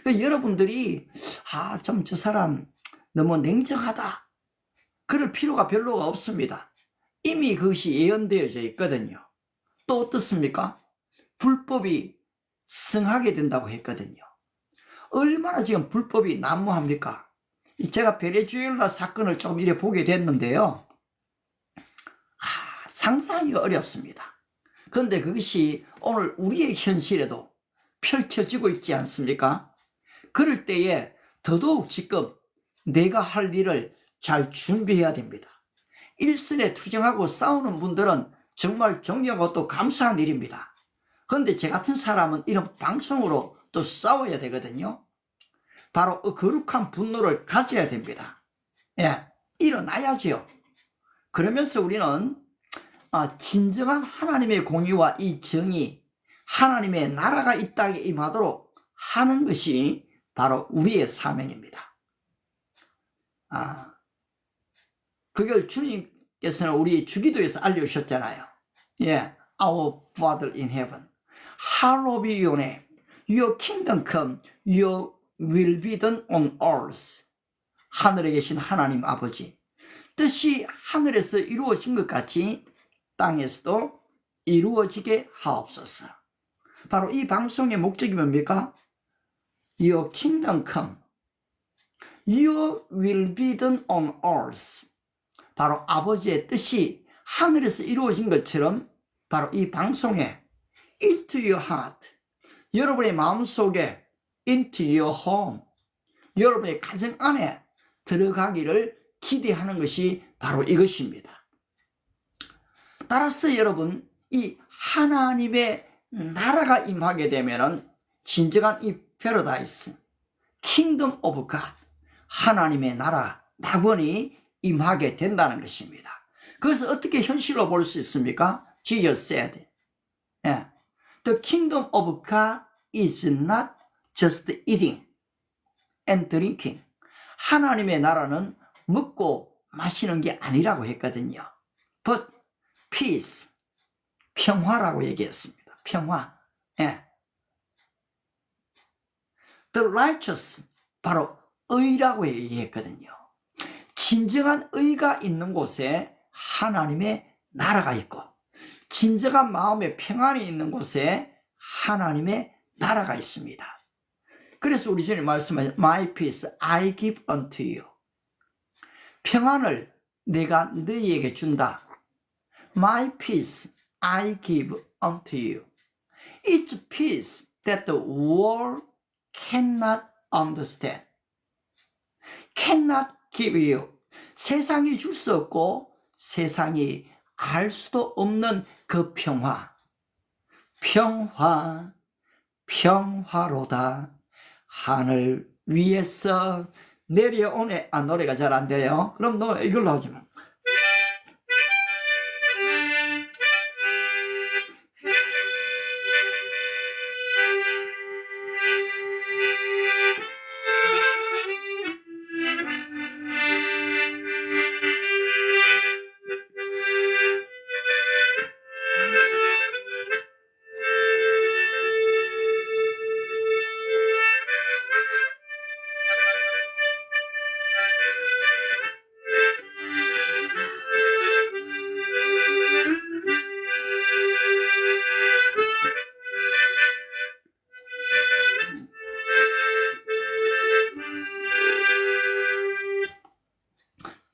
그러니까 여러분들이 좀 저 사람 너무 냉정하다 그럴 필요가 별로가 없습니다. 이미 그것이 예언되어져 있거든요. 또 어떻습니까? 불법이 성하게 된다고 했거든요. 얼마나 지금 불법이 난무합니까? 제가 베네수엘라 사건을 조금 이래 보게 됐는데요. 상상하기가 어렵습니다. 그런데 그것이 오늘 우리의 현실에도 펼쳐지고 있지 않습니까? 그럴 때에 더더욱 지금 내가 할 일을 잘 준비해야 됩니다. 일선에 투쟁하고 싸우는 분들은 정말 존경하고 또 감사한 일입니다. 그런데 제 같은 사람은 이런 방송으로 또 싸워야 되거든요. 바로 거룩한 분노를 가져야 됩니다. 일어나야죠. 그러면서 우리는 진정한 하나님의 공의와 이 정의, 하나님의 나라가 이 땅에 임하도록 하는 것이 바로 우리의 사명입니다. 그걸 주님께서는 우리 주기도에서 알려주셨잖아요. Our Father in Heaven, hallowed be your name. Your kingdom come, your will be done on earth. 하늘에 계신 하나님 아버지, 뜻이 하늘에서 이루어진 것 같이 땅에서도 이루어지게 하옵소서. 바로 이 방송의 목적이 뭡니까? Your kingdom come, your will be done on earth. 바로 아버지의 뜻이 하늘에서 이루어진 것처럼 바로 이 방송에 into your heart, 여러분의 마음속에 into your home, 여러분의 가정 안에 들어가기를 기대하는 것이 바로 이것입니다. 따라서 여러분, 이 하나님의 나라가 임하게 되면은 진정한 이 패러다이스, 킹덤 오브 갓, 하나님의 나라, 낙원이 임하게 된다는 것입니다. 그것을 어떻게 현실로 볼 수 있습니까? Jesus said, The kingdom of God is not just eating and drinking. 하나님의 나라는 먹고 마시는 게 아니라고 했거든요. But peace, 평화라고 얘기했습니다. 평화. The righteous, 바로 의라고 얘기했거든요. 진정한 의가 있는 곳에 하나님의 나라가 있고, 진정한 마음의 평안이 있는 곳에 하나님의 나라가 있습니다. 그래서 우리 주님 말씀하신 My peace I give unto you. 평안을 내가 너희에게 준다. My peace I give unto you. It's peace that the world cannot understand. Cannot give you. 세상이 줄 수 없고 세상이 알 수도 없는 그 평화. 평화, 평화로다. 하늘 위에서 내려오네. 노래가 잘 안 돼요. 그럼 너 이걸로 하지 마.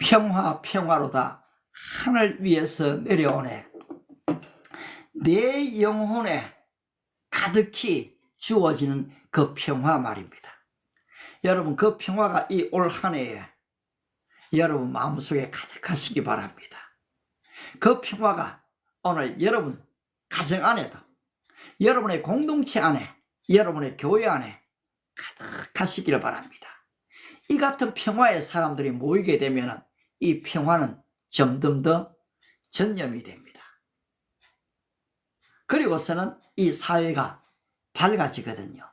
평화 평화로다. 하늘 위에서 내려오네. 내 영혼에 가득히 주어지는 그 평화 말입니다. 여러분, 그 평화가 이 올 한 해에 여러분 마음속에 가득하시기 바랍니다. 그 평화가 오늘 여러분 가정 안에도, 여러분의 공동체 안에, 여러분의 교회 안에 가득하시기를 바랍니다. 이 같은 평화의 사람들이 모이게 되면 이 평화는 점점 더 전염이 됩니다. 그리고서는 이 사회가 밝아지거든요.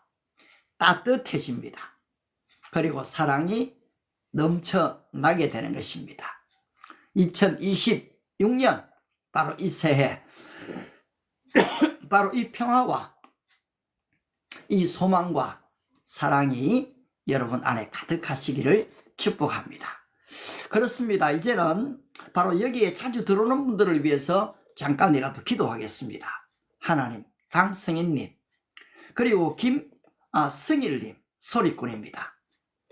따뜻해집니다. 그리고 사랑이 넘쳐나게 되는 것입니다. 2026년 바로 이 새해, 바로 이 평화와 이 소망과 사랑이 여러분 안에 가득하시기를 축복합니다. 그렇습니다. 이제는 바로 여기에 자주 들어오는 분들을 위해서 잠깐이라도 기도하겠습니다. 하나님, 강성인님, 그리고 김승일님, 소리꾼입니다.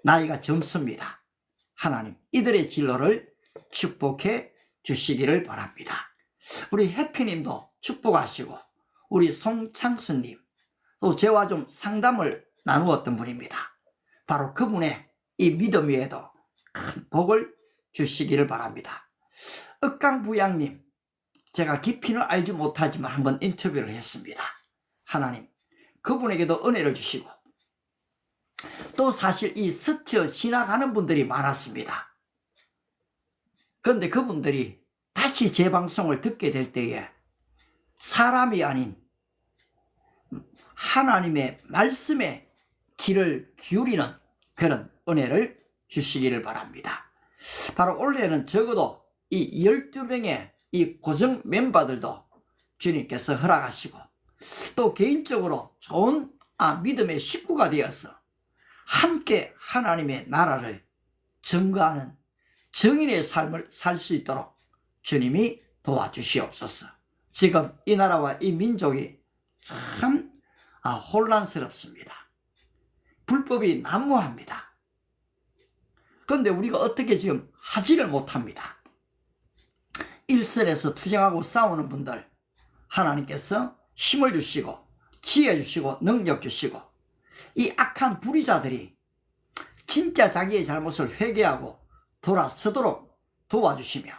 나이가 젊습니다. 하나님, 이들의 진로를 축복해 주시기를 바랍니다. 우리 해피님도 축복하시고, 우리 송창수님, 또 저와 좀 상담을 나누었던 분입니다. 바로 그분의 이 믿음 위에도 큰 복을 주시기를 바랍니다. 억강부양님, 제가 깊이는 알지 못하지만 한번 인터뷰를 했습니다. 하나님, 그분에게도 은혜를 주시고, 또 사실 이 스쳐 지나가는 분들이 많았습니다. 그런데 그분들이 다시 제 방송을 듣게 될 때에 사람이 아닌 하나님의 말씀에 귀를 기울이는 그런 은혜를 주시기를 바랍니다. 바로 올해는 적어도 이 12명의 이 고정 멤버들도 주님께서 허락하시고, 또 개인적으로 좋은 믿음의 식구가 되어서 함께 하나님의 나라를 증거하는 증인의 삶을 살 수 있도록 주님이 도와주시옵소서. 지금 이 나라와 이 민족이 참 혼란스럽습니다. 불법이 난무합니다. 그런데 우리가 어떻게 지금 하지를 못합니다. 일선에서 투쟁하고 싸우는 분들 하나님께서 힘을 주시고 지혜 주시고 능력 주시고 이 악한 불의자들이 진짜 자기의 잘못을 회개하고 돌아서도록 도와주시며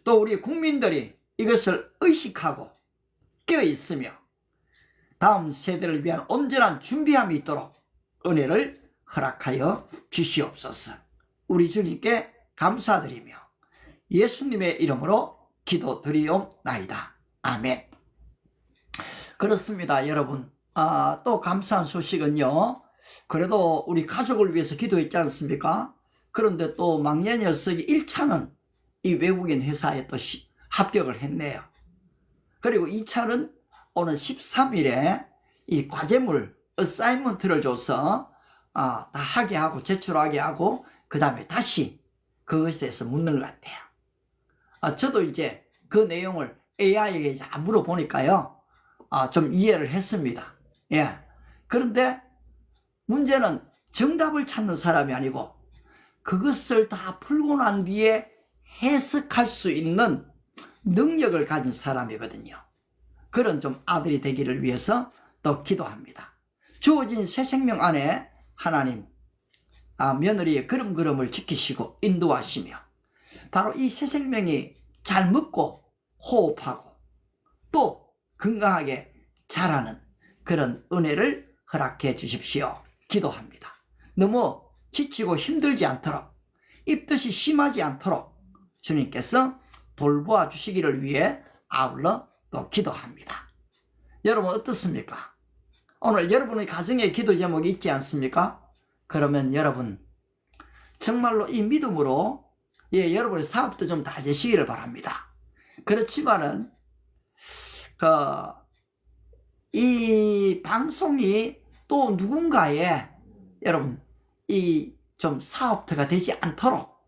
또 우리 국민들이 이것을 의식하고 깨어있으며 다음 세대를 위한 온전한 준비함이 있도록 은혜를 허락하여 주시옵소서. 우리 주님께 감사드리며 예수님의 이름으로 기도드리옵나이다. 아멘. 그렇습니다, 여러분. 또 감사한 소식은요, 그래도 우리 가족을 위해서 기도했지 않습니까? 그런데 또 막내 녀석이 1차는 이 외국인 회사에 또 합격을 했네요. 그리고 2차는 오늘 13일에 이 과제물 어사이먼트를 줘서 다 하게 하고 제출하게 하고 그 다음에 다시 그것에 대해서 묻는 것 같아요. 저도 이제 그 내용을 AI에게 물어보니까요, 좀 이해를 했습니다. 예. 그런데 문제는 정답을 찾는 사람이 아니고 그것을 다 풀고 난 뒤에 해석할 수 있는 능력을 가진 사람이거든요. 그런 좀 아들이 되기를 위해서 또 기도합니다. 주어진 새 생명 안에 하나님 며느리의 걸음걸음을 지키시고 인도하시며 바로 이 새 생명이 잘 먹고 호흡하고 또 건강하게 자라는 그런 은혜를 허락해 주십시오. 기도합니다. 너무 지치고 힘들지 않도록 입덧이 심하지 않도록 주님께서 돌보아 주시기를 위해 아울러 또 기도합니다. 여러분 어떻습니까? 오늘 여러분의 가정에 기도 제목이 있지 않습니까? 그러면 여러분 정말로 이 믿음으로 여러분의 사업도 좀 잘 되시기를 바랍니다. 그렇지만은 이 방송이 또 누군가의 여러분 이 좀 사업터가 되지 않도록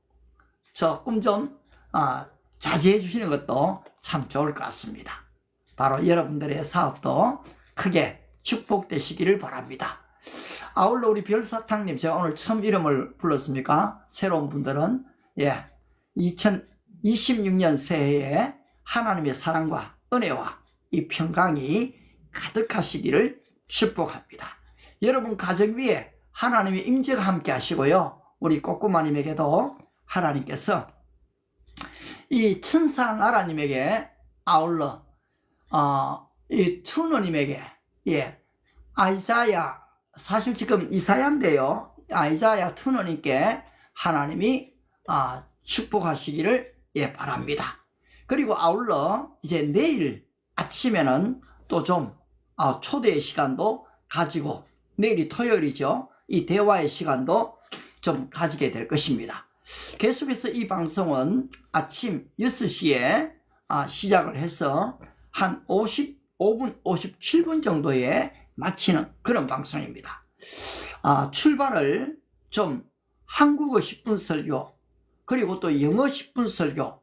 조금 좀 자제해 주시는 것도 참 좋을 것 같습니다. 바로 여러분들의 사업도 크게 축복되시기를 바랍니다. 아울러 우리 별사탕님, 제가 오늘 처음 이름을 불렀습니까? 새로운 분들은 2026년 새해에 하나님의 사랑과 은혜와 이 평강이 가득하시기를 축복합니다. 여러분 가정 위에 하나님의 임재가 함께 하시고요, 우리 꼬꼬마님에게도 하나님께서 이 천사 나라님에게 아울러 이 투너님에게 아이자야, 사실 지금 이사야인데요, 아이자야 투너님께 하나님이 축복하시기를 바랍니다. 그리고 아울러 이제 내일 아침에는 또 좀 초대의 시간도 가지고 내일이 토요일이죠. 이 대화의 시간도 좀 가지게 될 것입니다. 계속해서 이 방송은 아침 6시에 시작을 해서 한 55분, 57분 정도에 마치는 그런 방송입니다. 출발을 좀 한국어 10분 설교, 그리고 또 영어 10분 설교,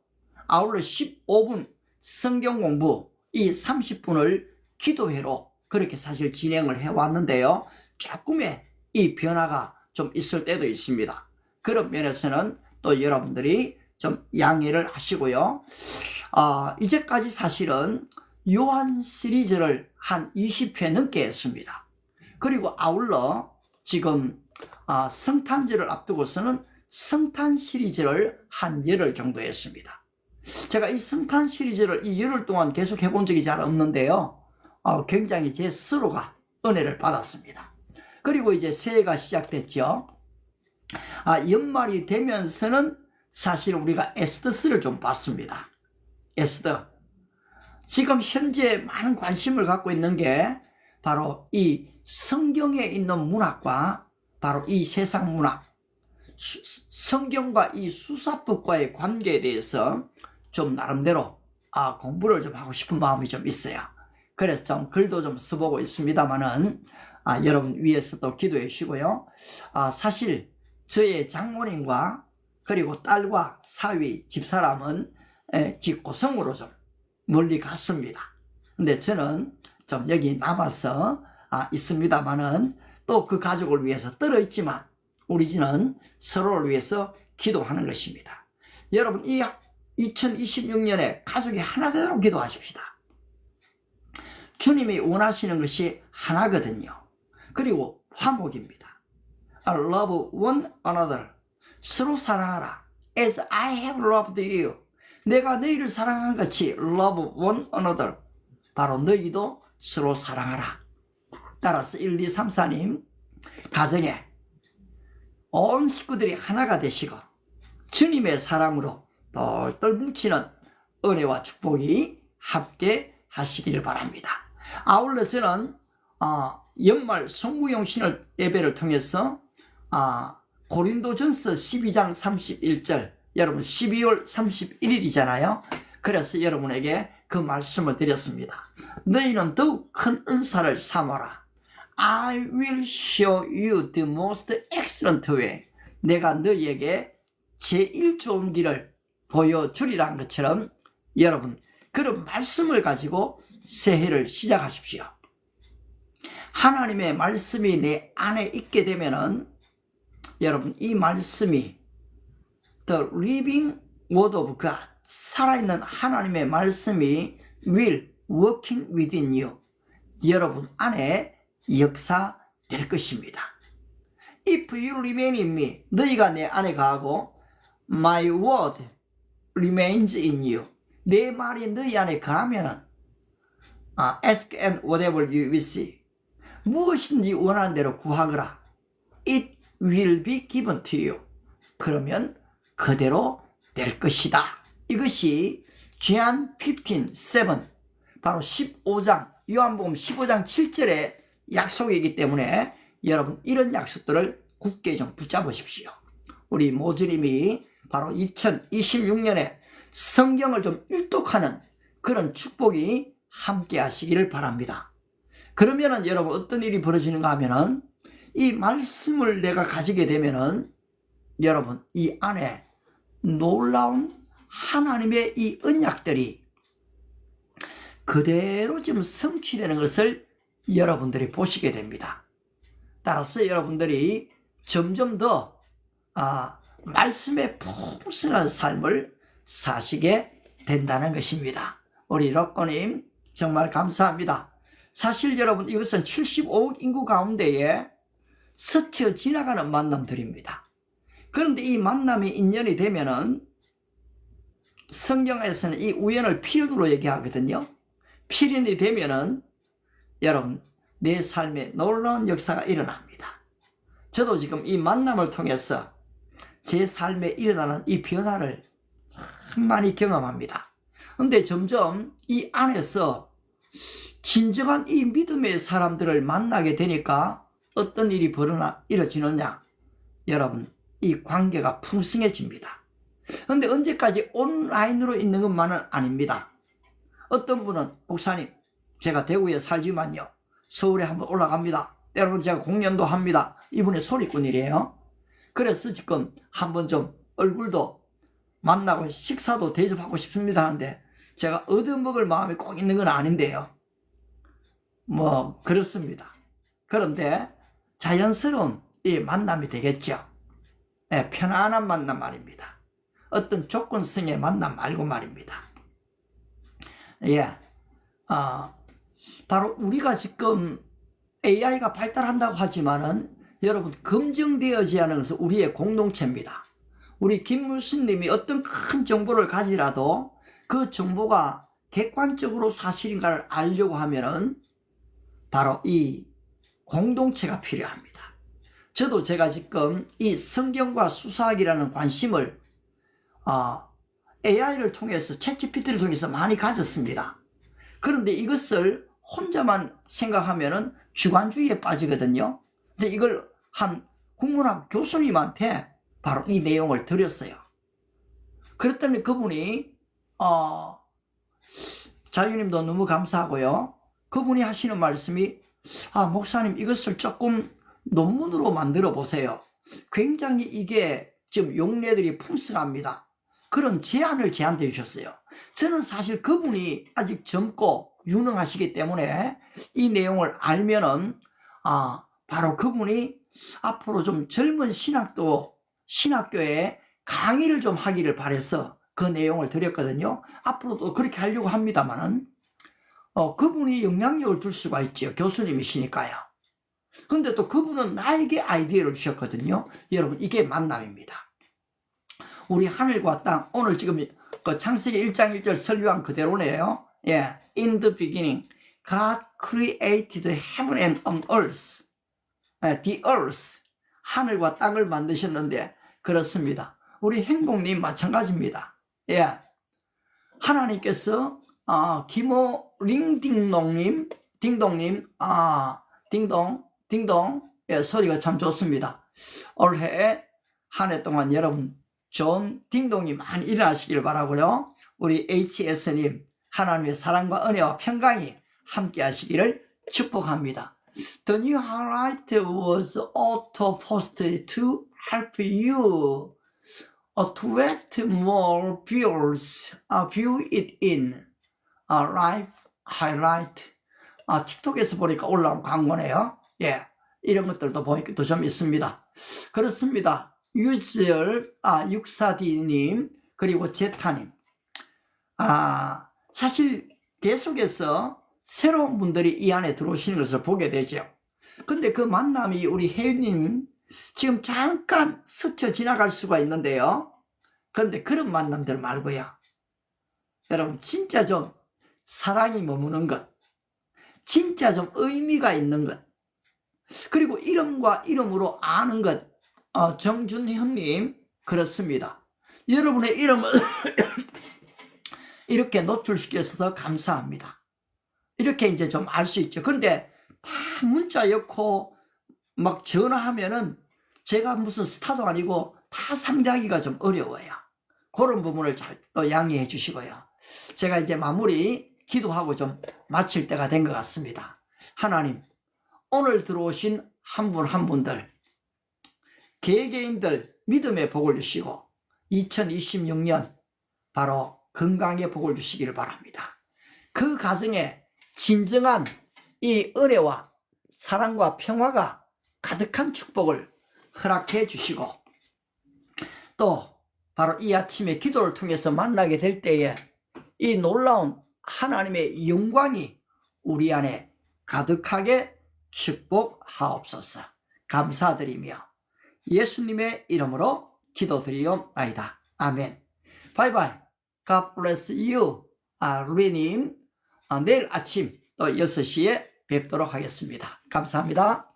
아울러 15분 성경 공부, 이 30분을 기도회로 그렇게 사실 진행을 해왔는데요, 조금의 이 변화가 좀 있을 때도 있습니다. 그런 면에서는 또 여러분들이 좀 양해를 하시고요. 이제까지 사실은 요한 시리즈를 한 20회 넘게 했습니다. 그리고 아울러 지금 성탄절을 앞두고서는 성탄 시리즈를 한 열흘 정도 했습니다. 제가 이 성탄 시리즈를 이 열흘 동안 계속 해본 적이 잘 없는데요, 굉장히 제 스스로가 은혜를 받았습니다. 그리고 이제 새해가 시작됐죠. 연말이 되면서는 사실 우리가 에스더스를 좀 봤습니다. 에스더. 지금 현재 많은 관심을 갖고 있는 게 바로 이 성경에 있는 문학과 바로 이 세상 문학, 성경과 이 수사법과의 관계에 대해서 좀 나름대로 공부를 좀 하고 싶은 마음이 좀 있어요. 그래서 좀 글도 좀 써보고 있습니다만은 여러분 위해서 또 기도해 주시고요. 사실 저의 장모님과 그리고 딸과 사위 집사람은 집고성으로 좀 멀리 갔습니다. 근데 저는 좀 여기 남아서 있습니다만은 또 그 가족을 위해서 떨어 있지만 우리 집은 서로를 위해서 기도하는 것입니다. 여러분 이 2026년에 가족이 하나 되도록 기도하십시다. 주님이 원하시는 것이 하나거든요. 그리고 화목입니다. Love one another. 서로 사랑하라. As I have loved you. 내가 너희를 사랑한 같이 love one another. 바로 너희도 서로 사랑하라. 따라서 1, 2, 3, 4님 가정에 온 식구들이 하나가 되시고 주님의 사랑으로 똘똘 뭉치는 은혜와 축복이 함께 하시기를 바랍니다. 아울러 저는 연말 송구용신을 예배를 통해서 고린도전서 12장 31절 여러분 12월 31일이잖아요. 그래서 여러분에게 그 말씀을 드렸습니다. 너희는 더욱 큰 은사를 삼아라. I will show you the most excellent way. 내가 너희에게 제일 좋은 길을 보여주리라는 것처럼 여러분 그런 말씀을 가지고 새해를 시작하십시오. 하나님의 말씀이 내 안에 있게 되면은 여러분 이 말씀이 The living word of God 살아있는 하나님의 말씀이 will working within you 여러분 안에 역사될 것입니다. If you remain in me 너희가 내 안에 거하고 My word remains in you 내 말이 너희 안에 거하면은 Ask and whatever you will see 무엇인지 원하는 대로 구하거라. It will be given to you. 그러면 그대로 될 것이다. 이것이 John 15:7 바로 15장 요한복음 15장 7절의 약속이기 때문에 여러분 이런 약속들을 굳게 좀 붙잡으십시오. 우리 모주님이 바로 2026년에 성경을 좀 일독하는 그런 축복이 함께 하시기를 바랍니다. 그러면은 여러분 어떤 일이 벌어지는가 하면은 이 말씀을 내가 가지게 되면은 여러분 이 안에 놀라운 하나님의 이 언약들이 그대로 지금 성취되는 것을 여러분들이 보시게 됩니다. 따라서 여러분들이 점점 더 말씀의 풍성한 삶을 사시게 된다는 것입니다. 우리 럭거님 정말 감사합니다. 사실 여러분 이것은 75억 인구 가운데에 스쳐 지나가는 만남들입니다. 그런데 이 만남이 인연이 되면은 성경에서는 이 우연을 필연으로 얘기하거든요. 필연이 되면은 여러분 내 삶에 놀라운 역사가 일어납니다. 저도 지금 이 만남을 통해서 제 삶에 일어나는 이 변화를 참 많이 경험합니다. 그런데 점점 이 안에서 진정한 이 믿음의 사람들을 만나게 되니까 어떤 일이 이루어지느냐 여러분 이 관계가 풍성해집니다. 그런데 언제까지 온라인으로 있는 것만은 아닙니다. 어떤 분은 목사님 제가 대구에 살지만요 서울에 한번 올라갑니다. 여러분 제가 공연도 합니다. 이분의 소리꾼이래요. 그래서 지금 한번 좀 얼굴도 만나고 식사도 대접하고 싶습니다 하는데 제가 얻어먹을 마음이 꼭 있는 건 아닌데요. 뭐 그렇습니다. 그런데 자연스러운 이 만남이 되겠죠. 네, 편안한 만남 말입니다. 어떤 조건성의 만남 말고 말입니다. 예, 바로 우리가 지금 AI가 발달한다고 하지만은 여러분 검증되어지 않은 것은 우리의 공동체입니다. 우리 김무수님이 어떤 큰 정보를 가지라도 그 정보가 객관적으로 사실인가를 알려고 하면은 바로 이 공동체가 필요합니다. 저도 제가 지금 이 성경과 수사학이라는 관심을 AI를 통해서 챗GPT를 통해서 많이 가졌습니다. 그런데 이것을 혼자만 생각하면은 주관주의에 빠지거든요. 근데 이걸 한 국문학 교수님한테 바로 이 내용을 드렸어요. 그랬더니 그분이 자유님도 너무 감사하고요. 그분이 하시는 말씀이 목사님 이것을 조금 논문으로 만들어 보세요. 굉장히 이게 지금 용례들이 풍성합니다. 그런 제안을 제안해 주셨어요. 저는 사실 그분이 아직 젊고 유능하시기 때문에 이 내용을 알면은 바로 그분이 앞으로 좀 젊은 신학교에 강의를 좀 하기를 바라서 그 내용을 드렸거든요. 앞으로도 그렇게 하려고 합니다만은 그분이 영향력을 줄 수가 있죠. 교수님이시니까요. 근데 또 그분은 나에게 아이디어를 주셨거든요. 여러분, 이게 만남입니다. 우리 하늘과 땅, 오늘 지금 그 창세기 1장 1절 설교한 그대로네요. 예, In the beginning, God created heaven and earth. The earth, 하늘과 땅을 만드셨는데 그렇습니다. 우리 행복님 마찬가지입니다. 예, 하나님께서 김호링딩동님, 딩동님, 딩동, 예, 소리가 참 좋습니다. 올해 한 해 동안 여러분 좋은 딩동이 많이 일어나시길 바라고요. 우리 HS님, 하나님의 사랑과 은혜와 평강이 함께 하시기를 축복합니다. The new highlight was auto posted to help you to get more viewers, view it in live highlight. 틱톡에서 보니까 올라온 광고네요. 예, 이런 것들도 보니까 좀 있습니다. 그렇습니다. 유절, 육사디님, 그리고 제타님. 사실 계속해서 새로운 분들이 이 안에 들어오시는 것을 보게 되죠. 근데 그 만남이 우리 혜윤님 지금 잠깐 스쳐 지나갈 수가 있는데요. 그런데 그런 만남들 말고요. 여러분, 진짜 좀 사랑이 머무는 것, 진짜 좀 의미가 있는 것, 그리고 이름과 이름으로 아는 것, 정준현님, 그렇습니다. 여러분의 이름을 이렇게 노출시켜서 감사합니다. 이렇게 이제 좀 알 수 있죠. 근데 다 문자 넣고 막 전화하면은 제가 무슨 스타도 아니고 다 상대하기가 좀 어려워요. 그런 부분을 잘 또 양해해 주시고요. 제가 이제 마무리 기도하고 좀 마칠 때가 된 것 같습니다. 하나님, 오늘 들어오신 한 분 한 분들, 개개인들 믿음의 복을 주시고 2026년 바로 건강의 복을 주시기를 바랍니다. 그 가정에 진정한 이 은혜와 사랑과 평화가 가득한 축복을 허락해 주시고, 또 바로 이 아침에 기도를 통해서 만나게 될 때에 이 놀라운 하나님의 영광이 우리 안에 가득하게 축복하옵소서. 감사드리며 예수님의 이름으로 기도드리옵나이다. 아멘. 바이바이. God bless you. 루이님, 내일 아침 또 6시에 뵙도록 하겠습니다. 감사합니다.